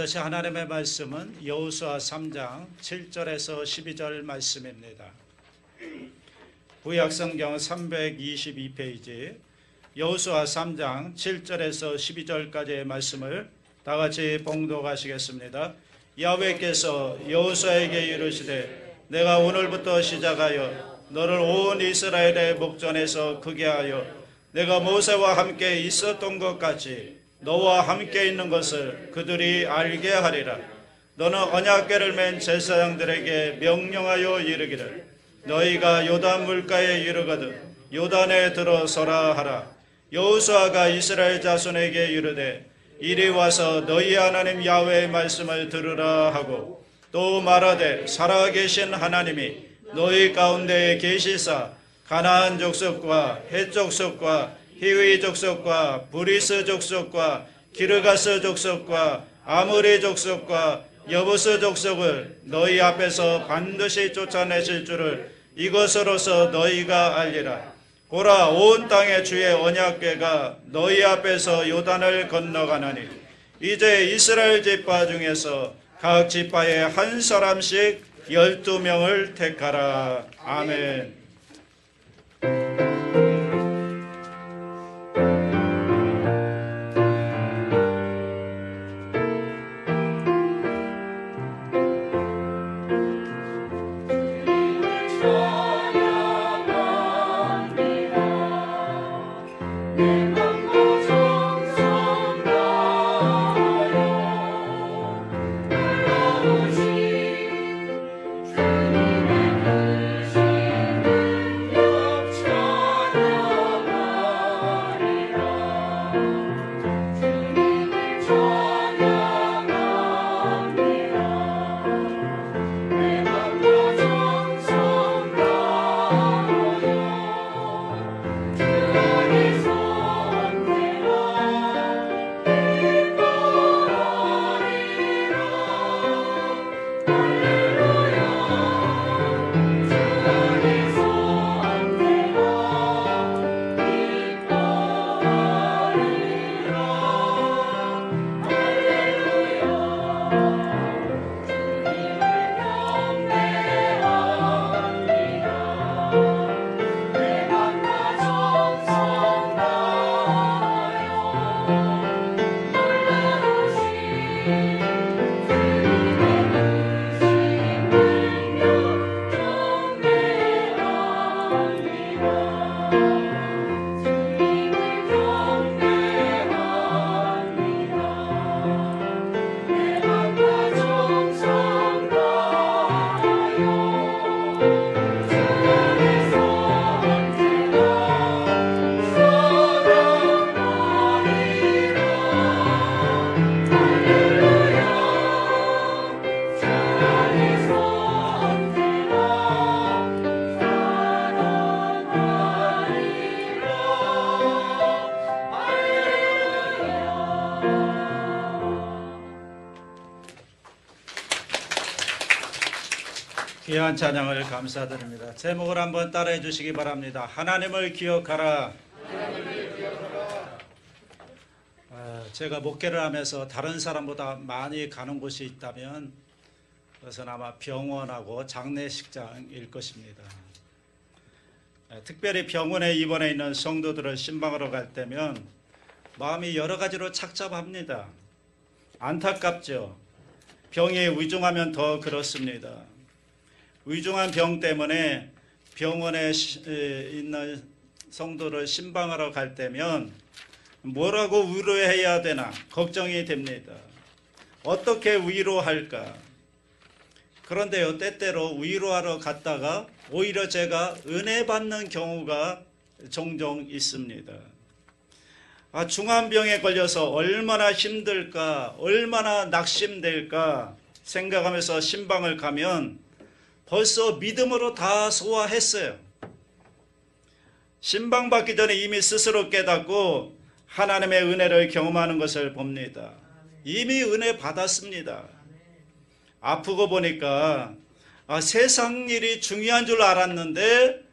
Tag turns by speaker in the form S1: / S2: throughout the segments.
S1: 반드시 하나님의 말씀은 여호수아 3장 7절에서 12절 말씀입니다. 구약성경 322페이지 여호수아 3장 7절에서 12절까지의 말씀을 다같이 봉독하시겠습니다. 야훼께서 여호수아에게 이르시되 내가 오늘부터 시작하여 너를 온 이스라엘의 목전에서 크게 하여 내가 모세와 함께 있었던 것 같이 너와 함께 있는 것을 그들이 알게 하리라. 너는 언약궤를 맨 제사장들에게 명령하여 이르기를 너희가 요단 물가에 이르거든 요단에 들어서라 하라. 여호수아가 이스라엘 자손에게 이르되 이리 와서 너희 하나님 야훼의 말씀을 들으라 하고 또 말하되 살아계신 하나님이 너희 가운데에 계시사 가나안 족속과 헷 족속과 히위 족속과 브리스 족속과 기르가스 족속과 아므리 족속과 여부스 족속을 너희 앞에서 반드시 쫓아내실 줄을 이것으로서 너희가 알리라. 보라, 온 땅의 주의 언약궤가 너희 앞에서 요단을 건너가나니 이제 이스라엘 지파 중에서 각 지파에 한 사람씩 12명을 택하라. 아멘. 귀한 찬양을 감사드립니다. 제목을 한번 따라해 주시기 바랍니다. 하나님을 기억하라. 제가 목회를 하면서 다른 사람보다 많이 가는 곳이 있다면 그것은 아마 병원하고 장례식장일 것입니다. 특별히 병원에 입원해 있는 성도들을 신방하러 갈 때면 마음이 여러 가지로 착잡합니다. 안타깝죠. 병이 위중하면 더 그렇습니다. 위중한 병 때문에 병원에 있는 성도를 신방하러 갈 때면 뭐라고 위로해야 되나 걱정이 됩니다. 어떻게 위로할까? 그런데요, 때때로 위로하러 갔다가 오히려 제가 은혜 받는 경우가 종종 있습니다. 중환병에 걸려서 얼마나 힘들까, 얼마나 낙심될까 생각하면서 신방을 가면 벌써 믿음으로 다 소화했어요. 신방받기 전에 이미 스스로 깨닫고 하나님의 은혜를 경험하는 것을 봅니다. 이미 은혜 받았습니다. 아프고 보니까 세상 일이 중요한 줄 알았는데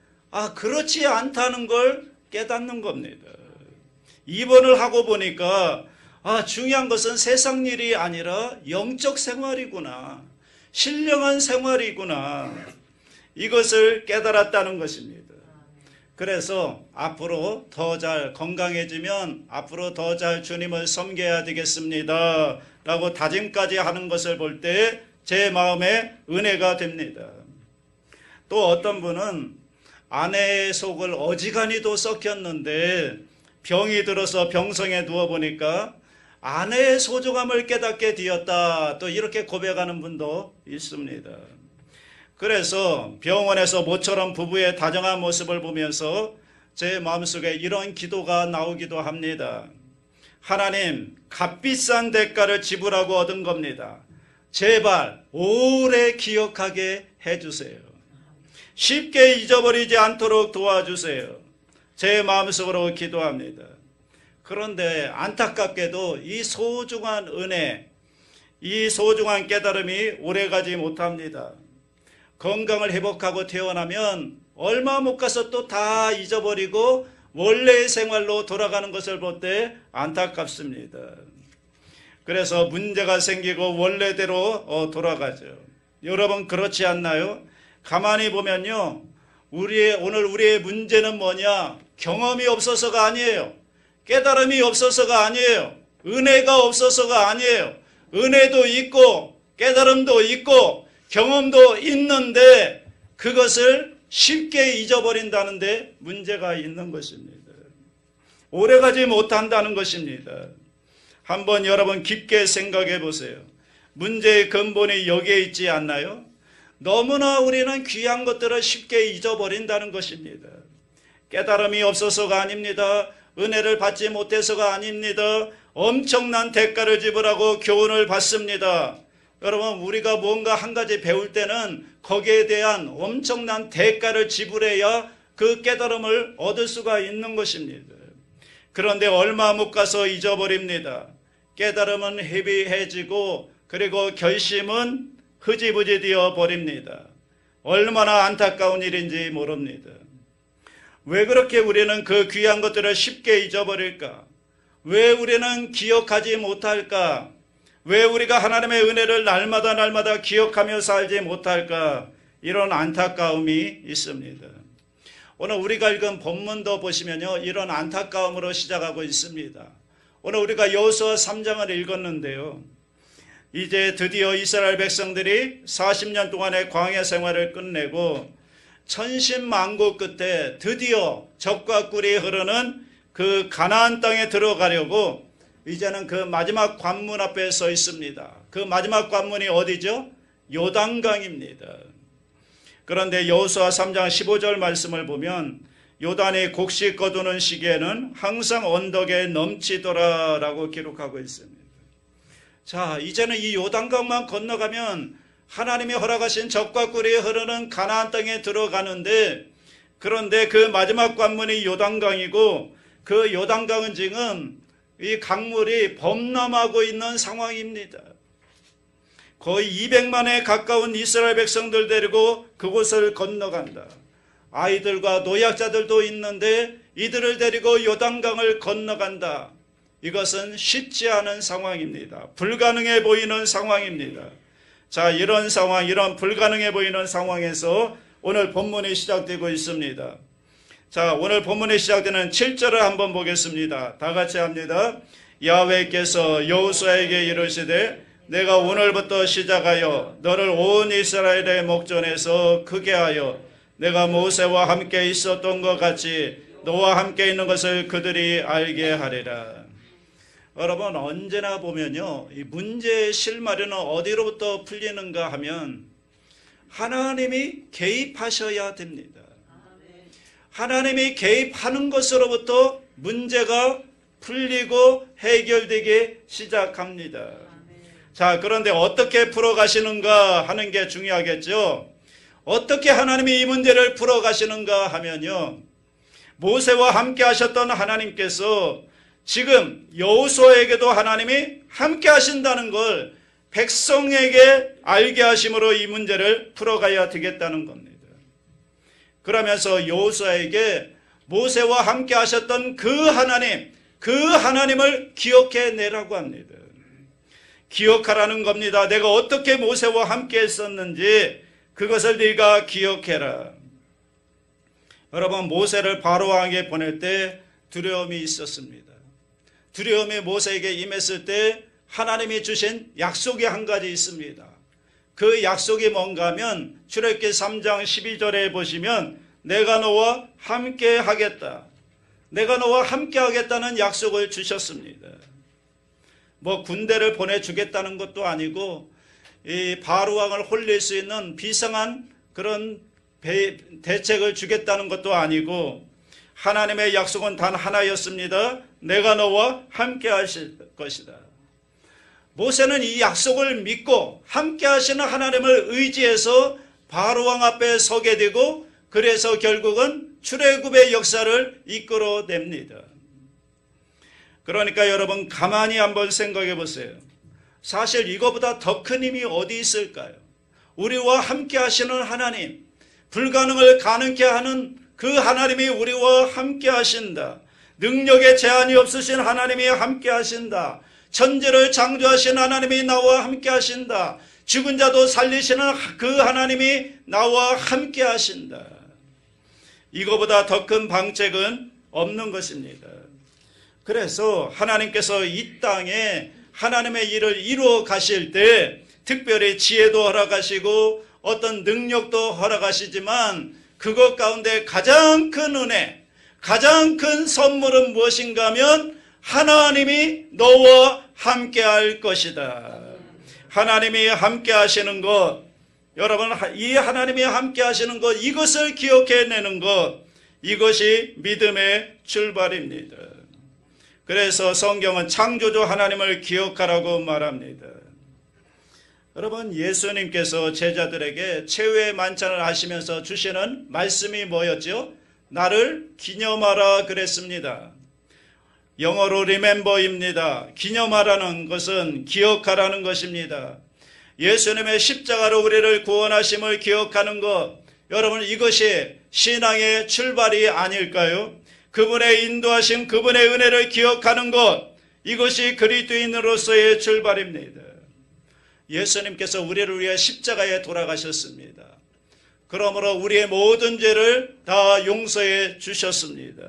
S1: 그렇지 않다는 걸 깨닫는 겁니다. 입원을 하고 보니까 중요한 것은 세상 일이 아니라 영적 생활이구나. 신령한 생활이구나. 이것을 깨달았다는 것입니다. 그래서 앞으로 더 잘 건강해지면 앞으로 더 잘 주님을 섬겨야 되겠습니다 라고 다짐까지 하는 것을 볼 때 제 마음에 은혜가 됩니다. 또 어떤 분은 아내의 속을 어지간히도 썩혔는데 병이 들어서 병성에 누워보니까 아내의 소중함을 깨닫게 되었다, 또 이렇게 고백하는 분도 있습니다. 그래서 병원에서 모처럼 부부의 다정한 모습을 보면서 제 마음속에 이런 기도가 나오기도 합니다. 하나님, 값비싼 대가를 지불하고 얻은 겁니다. 제발 오래 기억하게 해주세요. 쉽게 잊어버리지 않도록 도와주세요. 제 마음속으로 기도합니다. 그런데 안타깝게도 이 소중한 은혜, 이 소중한 깨달음이 오래가지 못합니다. 건강을 회복하고 태어나면 얼마 못 가서 또 다 잊어버리고 원래의 생활로 돌아가는 것을 볼 때 안타깝습니다. 그래서 문제가 생기고 원래대로 돌아가죠. 여러분 그렇지 않나요? 가만히 보면요, 오늘 우리의 문제는 뭐냐? 경험이 없어서가 아니에요. 깨달음이 없어서가 아니에요. 은혜가 없어서가 아니에요. 은혜도 있고 깨달음도 있고 경험도 있는데 그것을 쉽게 잊어버린다는데 문제가 있는 것입니다. 오래가지 못한다는 것입니다. 한번 여러분 깊게 생각해 보세요. 문제의 근본이 여기에 있지 않나요? 너무나 우리는 귀한 것들을 쉽게 잊어버린다는 것입니다. 깨달음이 없어서가 아닙니다. 은혜를 받지 못해서가 아닙니다. 엄청난 대가를 지불하고 교훈을 받습니다. 여러분, 우리가 뭔가 한 가지 배울 때는 거기에 대한 엄청난 대가를 지불해야 그 깨달음을 얻을 수가 있는 것입니다. 그런데 얼마 못 가서 잊어버립니다. 깨달음은 희비해지고 그리고 결심은 흐지부지 되어 버립니다. 얼마나 안타까운 일인지 모릅니다. 왜 그렇게 우리는 그 귀한 것들을 쉽게 잊어버릴까? 왜 우리는 기억하지 못할까? 왜 우리가 하나님의 은혜를 날마다 기억하며 살지 못할까? 이런 안타까움이 있습니다. 오늘 우리가 읽은 본문도 보시면요, 이런 안타까움으로 시작하고 있습니다. 오늘 우리가 여호수아 3장을 읽었는데요, 이제 드디어 이스라엘 백성들이 40년 동안의 광야 생활을 끝내고 천신만고 끝에 드디어 젖과 꿀이 흐르는 그 가나안 땅에 들어가려고 이제는 그 마지막 관문 앞에 서 있습니다. 그 마지막 관문이 어디죠? 요단강입니다. 그런데 여호수아 3장 15절 말씀을 보면 요단이 곡식 거두는 시기에는 항상 언덕에 넘치더라 라고 기록하고 있습니다. 자, 이제는 이 요단강만 건너가면 하나님이 허락하신 젖과 꿀이 흐르는 가나안 땅에 들어가는데, 그런데 그 마지막 관문이 요단강이고 그 요단강은 지금 이 강물이 범람하고 있는 상황입니다. 거의 200만에 가까운 이스라엘 백성들 데리고 그곳을 건너간다. 아이들과 노약자들도 있는데 이들을 데리고 요단강을 건너간다. 이것은 쉽지 않은 상황입니다. 불가능해 보이는 상황입니다. 자, 이런 상황, 이런 불가능해 보이는 상황에서 오늘 본문이 시작되고 있습니다. 자, 오늘 본문이 시작되는 7절을 한번 보겠습니다. 다 같이 합니다. 야훼께서 여호수아에게 이르시되 내가 오늘부터 시작하여 너를 온 이스라엘의 목전에서 크게 하여 내가 모세와 함께 있었던 것 같이 너와 함께 있는 것을 그들이 알게 하리라. 여러분, 언제나 보면요, 이 문제의 실마리는 어디로부터 풀리는가 하면 하나님이 개입하셔야 됩니다. 하나님이 개입하는 것으로부터 문제가 풀리고 해결되기 시작합니다. 자, 그런데 어떻게 풀어가시는가 하는 게 중요하겠죠. 어떻게 하나님이 이 문제를 풀어가시는가 하면요, 모세와 함께 하셨던 하나님께서 지금 여호수아에게도 하나님이 함께 하신다는 걸 백성에게 알게 하심으로 이 문제를 풀어가야 되겠다는 겁니다. 그러면서 여호수아에게 모세와 함께 하셨던 그 하나님, 그 하나님을 기억해내라고 합니다. 기억하라는 겁니다. 내가 어떻게 모세와 함께 했었는지 그것을 네가 기억해라. 여러분, 모세를 바로왕에게 보낼 때 두려움이 있었습니다. 두려움이 모세에게 임했을 때 하나님이 주신 약속이 한 가지 있습니다. 그 약속이 뭔가 하면 출애굽기 3장 12절에 보시면 내가 너와 함께 하겠다. 내가 너와 함께 하겠다는 약속을 주셨습니다. 뭐 군대를 보내주겠다는 것도 아니고 이 바로왕을 홀릴 수 있는 비상한 그런 대책을 주겠다는 것도 아니고 하나님의 약속은 단 하나였습니다. 내가 너와 함께 하실 것이다. 모세는 이 약속을 믿고 함께 하시는 하나님을 의지해서 바로왕 앞에 서게 되고 그래서 결국은 출애굽의 역사를 이끌어냅니다. 그러니까 여러분 가만히 한번 생각해 보세요. 사실 이거보다 더 큰 힘이 어디 있을까요? 우리와 함께 하시는 하나님, 불가능을 가능케 하는 그 하나님이 우리와 함께 하신다. 능력에 제한이 없으신 하나님이 함께 하신다. 천지를 창조하신 하나님이 나와 함께 하신다. 죽은 자도 살리시는 그 하나님이 나와 함께 하신다. 이거보다 더 큰 방책은 없는 것입니다. 그래서 하나님께서 이 땅에 하나님의 일을 이루어 가실 때 특별히 지혜도 허락하시고 어떤 능력도 허락하시지만 그것 가운데 가장 큰 은혜, 가장 큰 선물은 무엇인가 하면 하나님이 너와 함께 할 것이다. 하나님이 함께 하시는 것, 여러분 이 하나님이 함께 하시는 것, 이것을 기억해내는 것, 이것이 믿음의 출발입니다. 그래서 성경은 창조주 하나님을 기억하라고 말합니다. 여러분, 예수님께서 제자들에게 최후의 만찬을 하시면서 주시는 말씀이 뭐였죠? 나를 기념하라 그랬습니다. 영어로 remember입니다. 기념하라는 것은 기억하라는 것입니다. 예수님의 십자가로 우리를 구원하심을 기억하는 것, 여러분 이것이 신앙의 출발이 아닐까요? 그분의 인도하심, 그분의 은혜를 기억하는 것, 이것이 그리스도인으로서의 출발입니다. 예수님께서 우리를 위해 십자가에 돌아가셨습니다. 그러므로 우리의 모든 죄를 다 용서해 주셨습니다.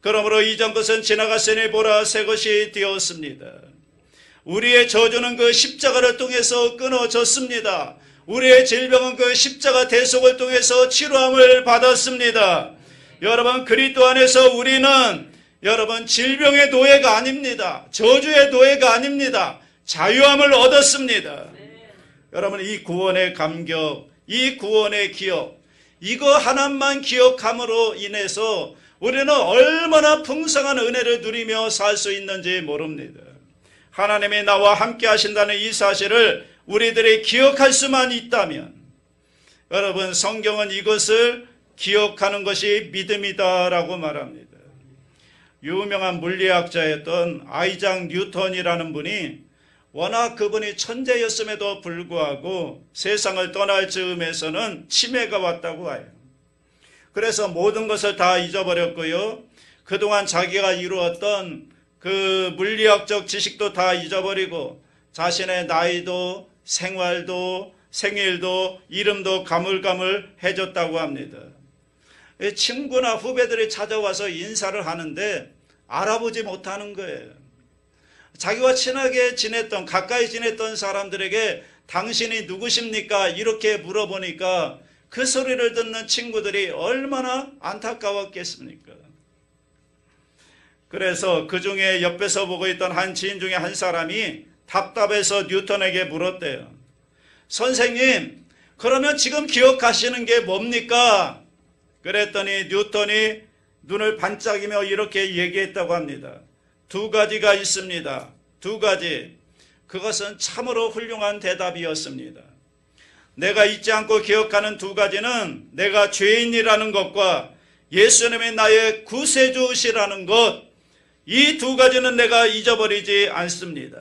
S1: 그러므로 이전 것은 지나갔으니 보라 새 것이 되었습니다. 우리의 저주는 그 십자가를 통해서 끊어졌습니다. 우리의 질병은 그 십자가 대속을 통해서 치료함을 받았습니다. 여러분, 그리스도 안에서 우리는 여러분 질병의 노예가 아닙니다. 저주의 노예가 아닙니다. 자유함을 얻었습니다. 여러분, 이 구원의 감격, 이 구원의 기억, 이거 하나만 기억함으로 인해서 우리는 얼마나 풍성한 은혜를 누리며 살 수 있는지 모릅니다. 하나님이 나와 함께 하신다는 이 사실을 우리들이 기억할 수만 있다면, 여러분 성경은 이것을 기억하는 것이 믿음이다라고 말합니다. 유명한 물리학자였던 아이작 뉴턴이라는 분이 워낙 그분이 천재였음에도 불구하고 세상을 떠날 즈음에서는 치매가 왔다고 해요. 그래서 모든 것을 다 잊어버렸고요. 그동안 자기가 이루었던 그 물리학적 지식도 다 잊어버리고 자신의 나이도 생활도 생일도 이름도 가물가물해졌다고 합니다. 친구나 후배들이 찾아와서 인사를 하는데 알아보지 못하는 거예요. 자기와 친하게 지냈던, 가까이 지냈던 사람들에게 당신이 누구십니까? 이렇게 물어보니까 그 소리를 듣는 친구들이 얼마나 안타까웠겠습니까? 그래서 그 중에 옆에서 보고 있던 한 지인 중에 한 사람이 답답해서 뉴턴에게 물었대요. 선생님, 그러면 지금 기억하시는 게 뭡니까? 그랬더니 뉴턴이 눈을 반짝이며 이렇게 얘기했다고 합니다. 두 가지가 있습니다. 두 가지. 그것은 참으로 훌륭한 대답이었습니다. 내가 잊지 않고 기억하는 두 가지는 내가 죄인이라는 것과 예수님이 나의 구세주시라는 것, 이 두 가지는 내가 잊어버리지 않습니다.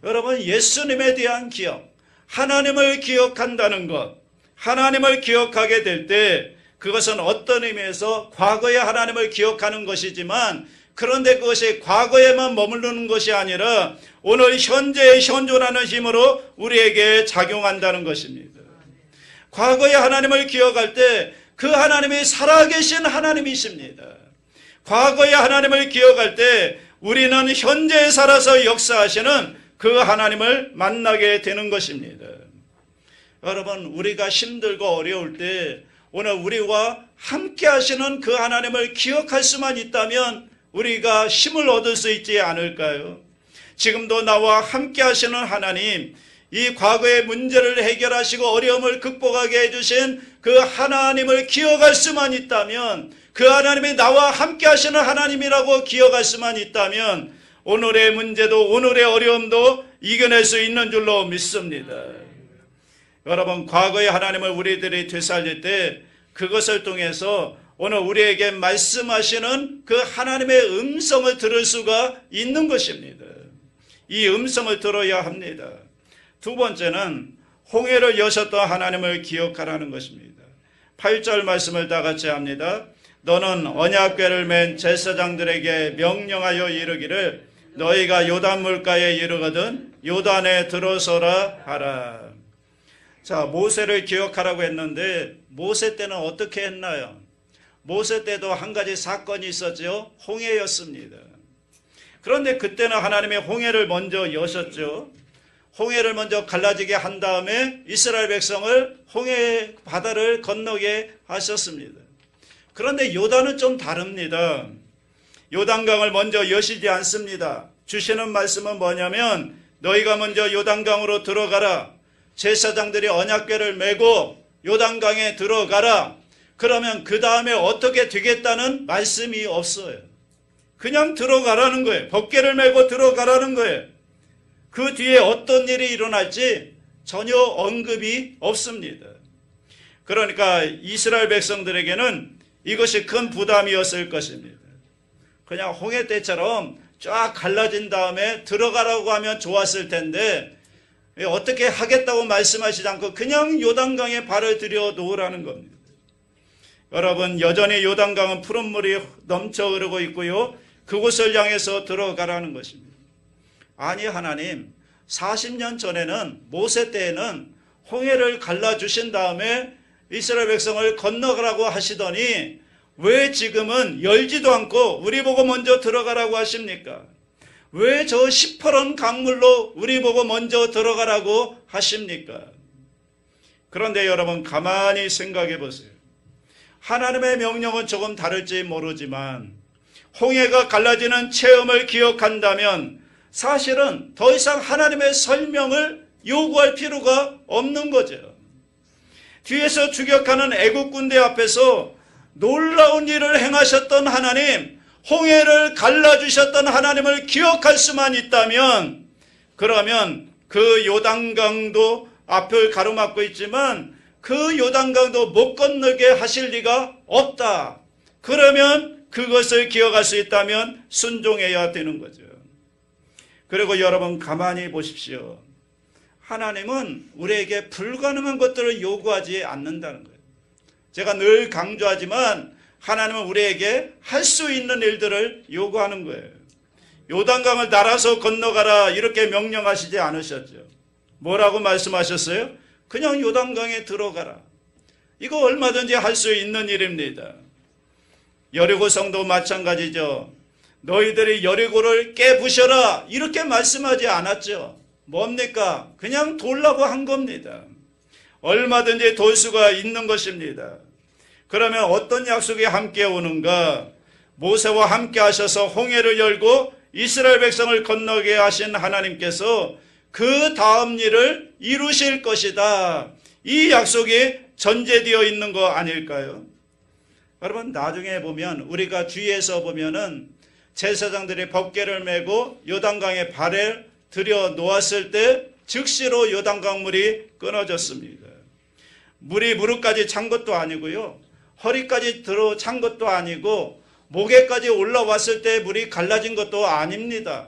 S1: 여러분, 예수님에 대한 기억, 하나님을 기억한다는 것, 하나님을 기억하게 될 때 그것은 어떤 의미에서 과거의 하나님을 기억하는 것이지만 그런데 그것이 과거에만 머무르는 것이 아니라 오늘 현재에 현존하는 힘으로 우리에게 작용한다는 것입니다. 과거의 하나님을 기억할 때 그 하나님이 살아계신 하나님이십니다. 과거의 하나님을 기억할 때 우리는 현재에 살아서 역사하시는 그 하나님을 만나게 되는 것입니다. 여러분, 우리가 힘들고 어려울 때 오늘 우리와 함께 하시는 그 하나님을 기억할 수만 있다면 우리가 힘을 얻을 수 있지 않을까요? 지금도 나와 함께 하시는 하나님, 이 과거의 문제를 해결하시고 어려움을 극복하게 해주신 그 하나님을 기억할 수만 있다면, 그 하나님이 나와 함께 하시는 하나님이라고 기억할 수만 있다면 오늘의 문제도 오늘의 어려움도 이겨낼 수 있는 줄로 믿습니다. 여러분, 과거의 하나님을 우리들이 되살릴 때 그것을 통해서 오늘 우리에게 말씀하시는 그 하나님의 음성을 들을 수가 있는 것입니다. 이 음성을 들어야 합니다. 두 번째는 홍해를 여셨던 하나님을 기억하라는 것입니다. 8절 말씀을 다 같이 합니다. 너는 언약궤를 맨 제사장들에게 명령하여 이르기를 너희가 요단 물가에 이르거든 요단에 들어서라 하라. 자, 모세를 기억하라고 했는데 모세 때는 어떻게 했나요? 모세 때도 한 가지 사건이 있었죠. 홍해였습니다. 그런데 그때는 하나님이 홍해를 먼저 여셨죠. 홍해를 먼저 갈라지게 한 다음에 이스라엘 백성을 홍해 바다를 건너게 하셨습니다. 그런데 요단은 좀 다릅니다. 요단강을 먼저 여시지 않습니다. 주시는 말씀은 뭐냐면 너희가 먼저 요단강으로 들어가라. 제사장들이 언약궤를 메고 요단강에 들어가라. 그러면 그 다음에 어떻게 되겠다는 말씀이 없어요. 그냥 들어가라는 거예요. 법궤를 메고 들어가라는 거예요. 그 뒤에 어떤 일이 일어날지 전혀 언급이 없습니다. 그러니까 이스라엘 백성들에게는 이것이 큰 부담이었을 것입니다. 그냥 홍해 때처럼 쫙 갈라진 다음에 들어가라고 하면 좋았을 텐데 어떻게 하겠다고 말씀하시지 않고 그냥 요단강에 발을 들여 놓으라는 겁니다. 여러분, 여전히 요단강은 푸른 물이 넘쳐 흐르고 있고요. 그곳을 향해서 들어가라는 것입니다. 아니, 하나님, 40년 전에는 모세 때에는 홍해를 갈라주신 다음에 이스라엘 백성을 건너가라고 하시더니 왜 지금은 열지도 않고 우리 보고 먼저 들어가라고 하십니까? 왜 저 시퍼런 강물로 우리 보고 먼저 들어가라고 하십니까? 그런데 여러분, 가만히 생각해 보세요. 하나님의 명령은 조금 다를지 모르지만 홍해가 갈라지는 체험을 기억한다면 사실은 더 이상 하나님의 설명을 요구할 필요가 없는 거죠. 뒤에서 추격하는 애국 군대 앞에서 놀라운 일을 행하셨던 하나님, 홍해를 갈라주셨던 하나님을 기억할 수만 있다면 그러면 그 요단강도 앞을 가로막고 있지만 그 요단강도 못 건너게 하실 리가 없다. 그러면 그것을 기억할 수 있다면 순종해야 되는 거죠. 그리고 여러분, 가만히 보십시오. 하나님은 우리에게 불가능한 것들을 요구하지 않는다는 거예요. 제가 늘 강조하지만 하나님은 우리에게 할 수 있는 일들을 요구하는 거예요. 요단강을 날아서 건너가라 이렇게 명령하시지 않으셨죠. 뭐라고 말씀하셨어요? 그냥 요단강에 들어가라. 이거 얼마든지 할 수 있는 일입니다. 여리고 성도 마찬가지죠. 너희들이 여리고를 깨부셔라 이렇게 말씀하지 않았죠. 뭡니까? 그냥 돌라고 한 겁니다. 얼마든지 돌 수가 있는 것입니다. 그러면 어떤 약속이 함께 오는가? 모세와 함께 하셔서 홍해를 열고 이스라엘 백성을 건너게 하신 하나님께서 그 다음 일을 이루실 것이다. 이 약속이 전제되어 있는 거 아닐까요? 여러분, 나중에 보면 우리가 뒤에서 보면은 제사장들이 법궤를 메고 요단강에 발을 들여 놓았을 때 즉시로 요단강 물이 끊어졌습니다. 물이 무릎까지 찬 것도 아니고요. 허리까지 들어 찬 것도 아니고 목에까지 올라왔을 때 물이 갈라진 것도 아닙니다.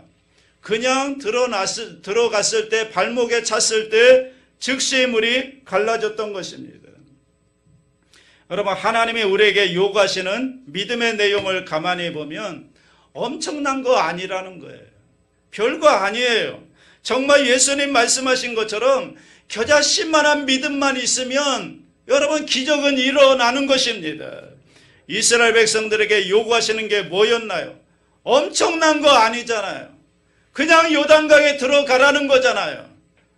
S1: 그냥 들어갔을 때 발목에 찼을 때 즉시 물이 갈라졌던 것입니다. 여러분, 하나님이 우리에게 요구하시는 믿음의 내용을 가만히 보면 엄청난 거 아니라는 거예요. 별거 아니에요. 정말 예수님 말씀하신 것처럼 겨자씨만한 믿음만 있으면 여러분 기적은 일어나는 것입니다. 이스라엘 백성들에게 요구하시는 게 뭐였나요? 엄청난 거 아니잖아요. 그냥 요단강에 들어가라는 거잖아요.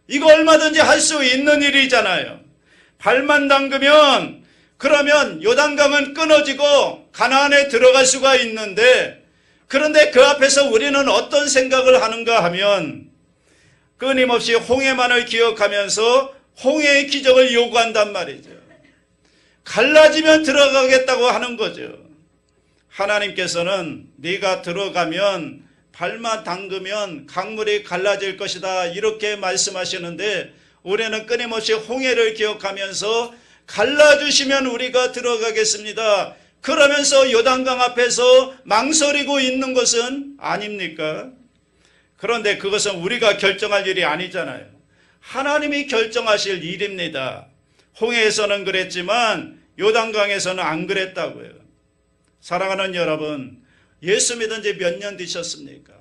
S1: 이거 얼마든지 할 수 있는 일이잖아요. 발만 담그면 그러면 요단강은 끊어지고 가나안에 들어갈 수가 있는데, 그런데 그 앞에서 우리는 어떤 생각을 하는가 하면 끊임없이 홍해만을 기억하면서 홍해의 기적을 요구한단 말이죠. 갈라지면 들어가겠다고 하는 거죠. 하나님께서는 네가 들어가면 발만 담그면 강물이 갈라질 것이다 이렇게 말씀하시는데, 우리는 끊임없이 홍해를 기억하면서 갈라주시면 우리가 들어가겠습니다 그러면서 요단강 앞에서 망설이고 있는 것은 아닙니까? 그런데 그것은 우리가 결정할 일이 아니잖아요. 하나님이 결정하실 일입니다. 홍해에서는 그랬지만 요단강에서는 안 그랬다고요. 사랑하는 여러분, 예수 믿은 지 몇 년 되셨습니까?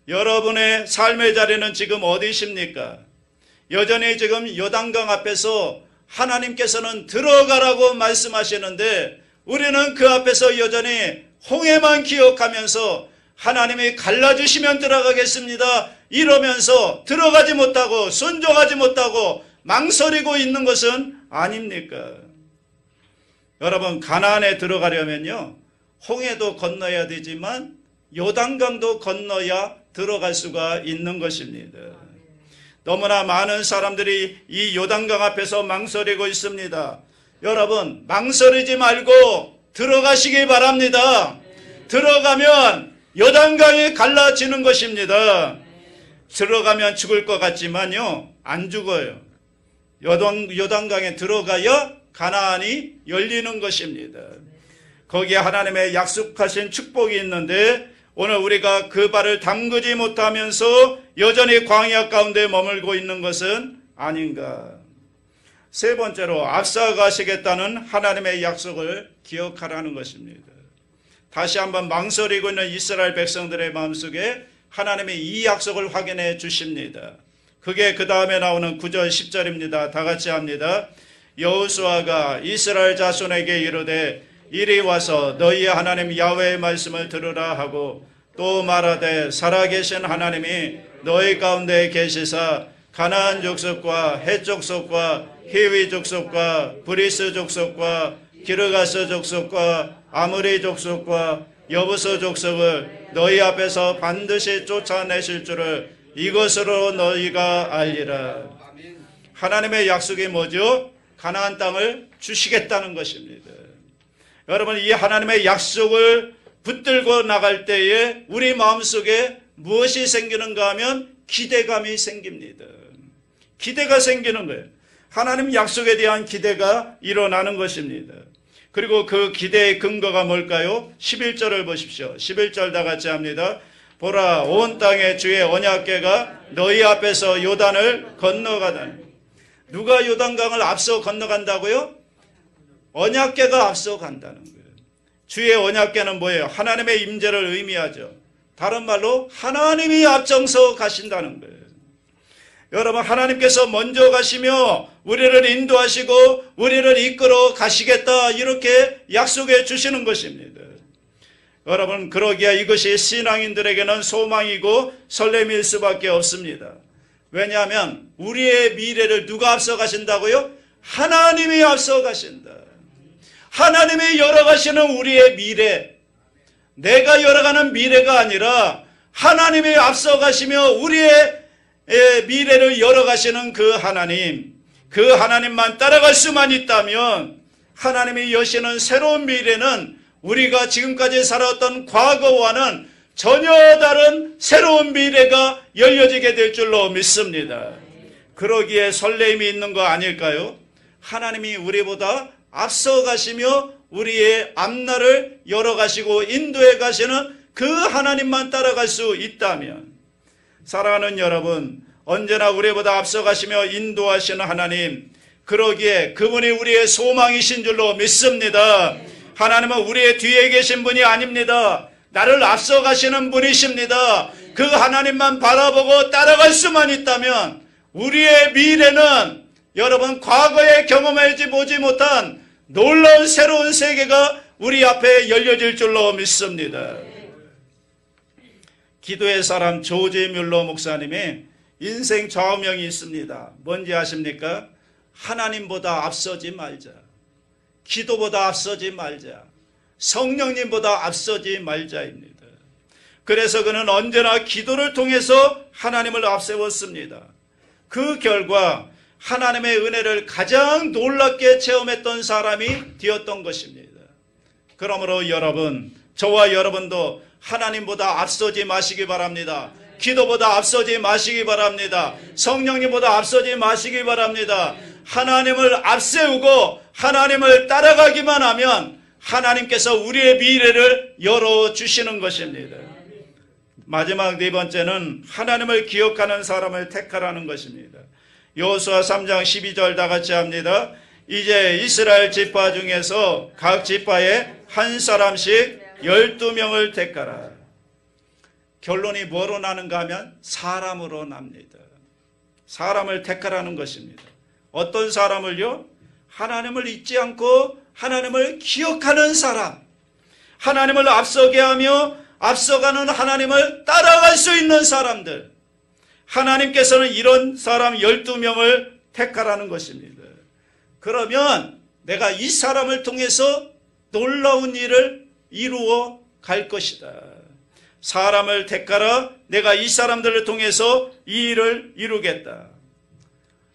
S1: 여러분의 삶의 자리는 지금 어디십니까? 여전히 지금 요단강 앞에서 하나님께서는 들어가라고 말씀하시는데 우리는 그 앞에서 여전히 홍해만 기억하면서 하나님이 갈라주시면 들어가겠습니다 이러면서 들어가지 못하고 순종하지 못하고 망설이고 있는 것은 아닙니까? 여러분, 가나안에 들어가려면요 홍해도 건너야 되지만 요단강도 건너야 들어갈 수가 있는 것입니다. 너무나 많은 사람들이 이 요단강 앞에서 망설이고 있습니다. 여러분, 망설이지 말고 들어가시기 바랍니다. 들어가면 요단강이 갈라지는 것입니다. 들어가면 죽을 것 같지만요 안 죽어요. 요단강에 들어가야 가나안이 열리는 것입니다. 거기에 하나님의 약속하신 축복이 있는데 오늘 우리가 그 발을 담그지 못하면서 여전히 광야 가운데 머물고 있는 것은 아닌가. 세 번째로 앞서가시겠다는 하나님의 약속을 기억하라는 것입니다. 다시 한번 망설이고 있는 이스라엘 백성들의 마음속에 하나님이 이 약속을 확인해 주십니다. 그게 그 다음에 나오는 9절 10절입니다. 다 같이 합니다. 여호수아가 이스라엘 자손에게 이르되 이리 와서 너희의 하나님 야훼의 말씀을 들으라 하고 또 말하되 살아계신 하나님이 너희 가운데 계시사 가나안 족속과 헷 족속과 히위 족속과 브리스 족속과 기르가스 족속과 아므리 족속과 여부스 족속을 너희 앞에서 반드시 쫓아내실 줄을 이것으로 너희가 알리라. 하나님의 약속이 뭐죠? 가나안 땅을 주시겠다는 것입니다. 여러분, 이 하나님의 약속을 붙들고 나갈 때에 우리 마음속에 무엇이 생기는가 하면 기대감이 생깁니다. 기대가 생기는 거예요. 하나님 약속에 대한 기대가 일어나는 것입니다. 그리고 그 기대의 근거가 뭘까요? 11절을 보십시오. 11절 다 같이 합니다. 보라, 온 땅에 주의 언약궤가 너희 앞에서 요단을 건너가다니. 누가 요단강을 앞서 건너간다고요? 언약궤가 앞서 간다는 거예요. 주의 언약궤는 뭐예요? 하나님의 임재를 의미하죠. 다른 말로 하나님이 앞장서 가신다는 거예요. 여러분, 하나님께서 먼저 가시며 우리를 인도하시고 우리를 이끌어 가시겠다 이렇게 약속해 주시는 것입니다. 여러분, 그러기에 이것이 신앙인들에게는 소망이고 설렘일 수밖에 없습니다. 왜냐하면 우리의 미래를 누가 앞서 가신다고요? 하나님이 앞서 가신다. 하나님이 열어가시는 우리의 미래, 내가 열어가는 미래가 아니라 하나님이 앞서 가시며 우리의 미래를 열어가시는 그 하나님만 따라갈 수만 있다면 하나님이 여시는 새로운 미래는 우리가 지금까지 살아왔던 과거와는 전혀 다른 새로운 미래가 열려지게 될 줄로 믿습니다. 그러기에 설렘이 있는 거 아닐까요? 하나님이 우리보다 앞서 가시며 우리의 앞날을 열어가시고 인도해 가시는 그 하나님만 따라갈 수 있다면, 사랑하는 여러분, 언제나 우리보다 앞서 가시며 인도하시는 하나님, 그러기에 그분이 우리의 소망이신 줄로 믿습니다. 하나님은 우리의 뒤에 계신 분이 아닙니다. 나를 앞서가시는 분이십니다. 그 하나님만 바라보고 따라갈 수만 있다면 우리의 미래는 여러분 과거에 경험하지 보지 못한 놀라운 새로운 세계가 우리 앞에 열려질 줄로 믿습니다. 기도의 사람 조지 뮬러 목사님이 인생 좌우명이 있습니다. 뭔지 아십니까? 하나님보다 앞서지 말자. 기도보다 앞서지 말자. 성령님보다 앞서지 말자입니다. 그래서 그는 언제나 기도를 통해서 하나님을 앞세웠습니다. 그 결과 하나님의 은혜를 가장 놀랍게 체험했던 사람이 되었던 것입니다. 그러므로 여러분, 저와 여러분도 하나님보다 앞서지 마시기 바랍니다. 기도보다 앞서지 마시기 바랍니다. 성령님보다 앞서지 마시기 바랍니다. 하나님을 앞세우고 하나님을 따라가기만 하면 하나님께서 우리의 미래를 열어주시는 것입니다. 마지막 네 번째는 하나님을 기억하는 사람을 택하라는 것입니다. 여호수아 3장 12절 다 같이 합니다. 이제 이스라엘 지파 중에서 각 지파에 한 사람씩 12명을 택하라. 결론이 뭐로 나는가 하면 사람으로 납니다. 사람을 택하라는 것입니다. 어떤 사람을요? 하나님을 잊지 않고 하나님을 기억하는 사람, 하나님을 앞서게 하며 앞서가는 하나님을 따라갈 수 있는 사람들, 하나님께서는 이런 사람 12명을 택하라는 것입니다. 그러면 내가 이 사람을 통해서 놀라운 일을 이루어 갈 것이다. 사람을 택하라. 내가 이 사람들을 통해서 이 일을 이루겠다.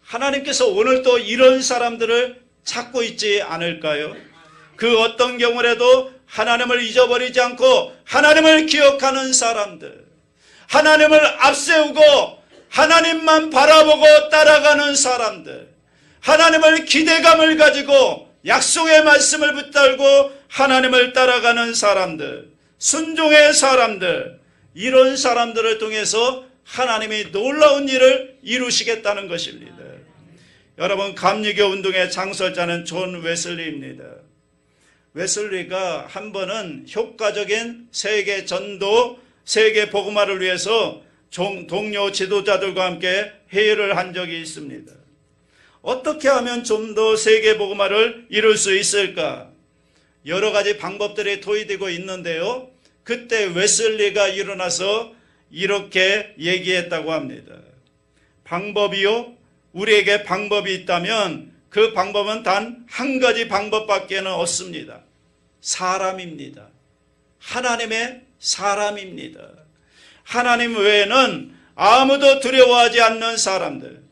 S1: 하나님께서 오늘도 이런 사람들을 찾고 있지 않을까요? 그 어떤 경우라도 하나님을 잊어버리지 않고 하나님을 기억하는 사람들, 하나님을 앞세우고 하나님만 바라보고 따라가는 사람들, 하나님을 기대감을 가지고 약속의 말씀을 붙들고 하나님을 따라가는 사람들, 순종의 사람들, 이런 사람들을 통해서 하나님이 놀라운 일을 이루시겠다는 것입니다. 여러분, 감리교 운동의 장설자는 존 웨슬리입니다. 웨슬리가 한 번은 효과적인 세계 전도, 세계 복음화를 위해서 동료 지도자들과 함께 회의를 한 적이 있습니다. 어떻게 하면 좀 더 세계 복음화를 이룰 수 있을까? 여러 가지 방법들이 토의되고 있는데요. 그때 웨슬리가 일어나서 이렇게 얘기했다고 합니다. 방법이요? 우리에게 방법이 있다면 그 방법은 단 한 가지 방법밖에는 없습니다. 사람입니다. 하나님의 사람입니다. 하나님 외에는 아무도 두려워하지 않는 사람들,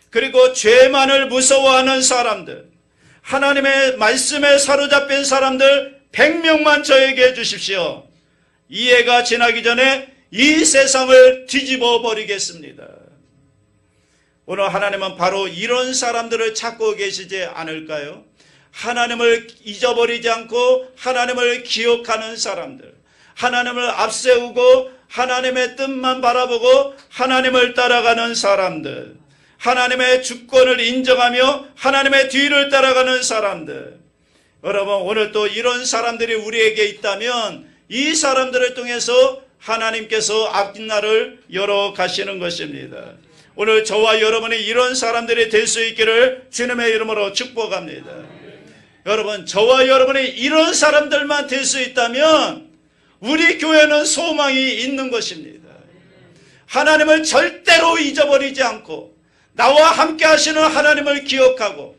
S1: 그리고 죄만을 무서워하는 사람들, 하나님의 말씀에 사로잡힌 사람들 100명만 저에게 해주십시오. 이해가 지나기 전에 이 세상을 뒤집어 버리겠습니다. 오늘 하나님은 바로 이런 사람들을 찾고 계시지 않을까요? 하나님을 잊어버리지 않고 하나님을 기억하는 사람들, 하나님을 앞세우고 하나님의 뜻만 바라보고 하나님을 따라가는 사람들, 하나님의 주권을 인정하며 하나님의 뒤를 따라가는 사람들. 여러분, 오늘 또 이런 사람들이 우리에게 있다면 이 사람들을 통해서 하나님께서 앞날을 열어 가시는 것입니다. 오늘 저와 여러분이 이런 사람들이 될 수 있기를 주님의 이름으로 축복합니다. 여러분, 저와 여러분이 이런 사람들만 될 수 있다면 우리 교회는 소망이 있는 것입니다. 하나님을 절대로 잊어버리지 않고 나와 함께 하시는 하나님을 기억하고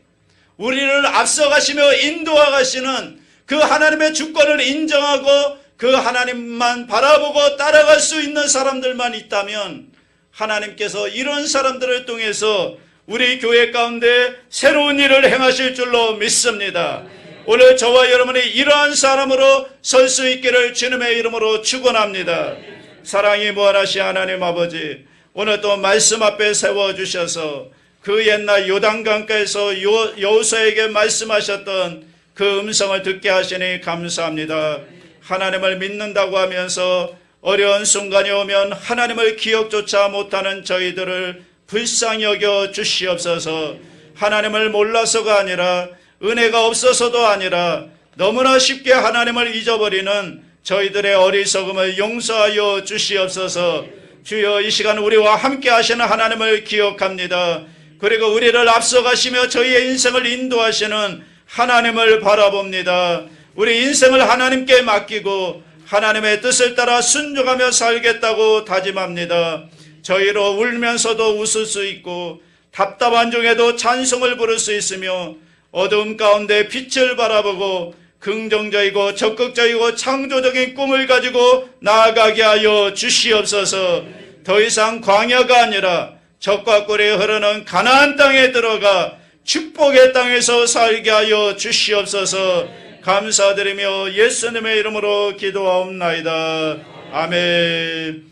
S1: 우리를 앞서가시며 인도하시는 그 하나님의 주권을 인정하고 그 하나님만 바라보고 따라갈 수 있는 사람들만 있다면 하나님께서 이런 사람들을 통해서 우리 교회 가운데 새로운 일을 행하실 줄로 믿습니다. 오늘 저와 여러분이 이러한 사람으로 설 수 있기를 주님의 이름으로 축원합니다. 사랑이 무한하신 하나님 아버지, 오늘 또 말씀 앞에 세워주셔서 그 옛날 요단강가에서 여호수아에게 말씀하셨던 그 음성을 듣게 하시니 감사합니다. 하나님을 믿는다고 하면서 어려운 순간이 오면 하나님을 기억조차 못하는 저희들을 불쌍히 여겨 주시옵소서. 하나님을 몰라서가 아니라 은혜가 없어서도 아니라 너무나 쉽게 하나님을 잊어버리는 저희들의 어리석음을 용서하여 주시옵소서. 주여, 이 시간 우리와 함께 하시는 하나님을 기억합니다. 그리고 우리를 앞서가시며 저희의 인생을 인도하시는 하나님을 바라봅니다. 우리 인생을 하나님께 맡기고 하나님의 뜻을 따라 순종하며 살겠다고 다짐합니다. 저희로 울면서도 웃을 수 있고 답답한 중에도 찬송을 부를 수 있으며 어두움 가운데 빛을 바라보고 긍정적이고 적극적이고 창조적인 꿈을 가지고 나아가게 하여 주시옵소서. 더 이상 광야가 아니라 젖과 꿀이 흐르는 가나안 땅에 들어가 축복의 땅에서 살게 하여 주시옵소서. 감사드리며 예수님의 이름으로 기도하옵나이다. 아멘.